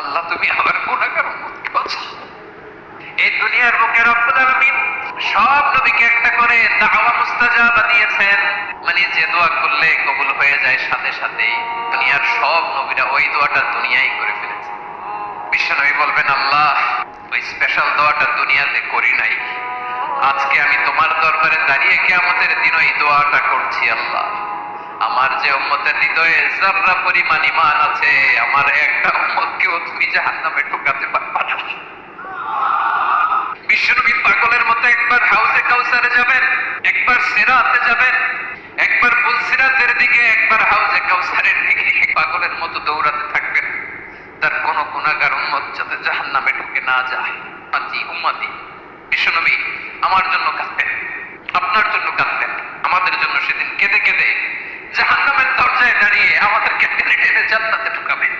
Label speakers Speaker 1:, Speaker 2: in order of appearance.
Speaker 1: আল্লাহ তুমি আমার গুনাহগার উম্মতকে বাঁচাও। এই দুনিয়ার বুকে রব্বুল আলামিন সব নবীকে একটা করে দাওয়া মুস্তাজাবা দিয়েছেন, মানে যে দোয়া করলে কবুল হয়ে যায় সাথে সাথেই। দুনিয়ার সব নবীরা ওই দোয়াটা দুনিয়ায় করে ফেলেছে। বিশ্বনবী বলবেন, আল্লাহ ওই স্পেশাল দোয়াটা দুনিয়াতে করি নাই, আজকে আমি তোমার দরবারে দাঁড়িয়ে কিয়ামতের দিন ওই দোয়াটা করছি। আল্লাহ আমার যে উম্মতের হৃদয়ে যাররা পরিমাণ ঈমান আছে, আমার একটা উম্মতকেও তুমি জাহান্নামে ঢোকাতে পারবা না। বিশ্বনবী পাগলের মতো একবার হাউজে কাউসারে যাবেন, একবার সিরাতে যাবেন, একবার পুলসিরাতের দিকে, একবার হাউজে কাউসারের দিকে, পাগলের মতো দৌড়াতে থাকবেন। তার কোন গুনাহগার উম্মত যাতে জাহান্নামে ঢুকে না যায়। উম্মতি উম্মতি। বিশ্বনবী আমার জন্য কাঁদবেন, আপনার জন্য কাঁদবেন, আমাদের জন্য সেদিন কেঁদে কেঁদে জাহান্নামের দরজায় দাঁড়িয়ে আমাদেরকে টেনে টেনে জান্নাতে ঢুকাবেন।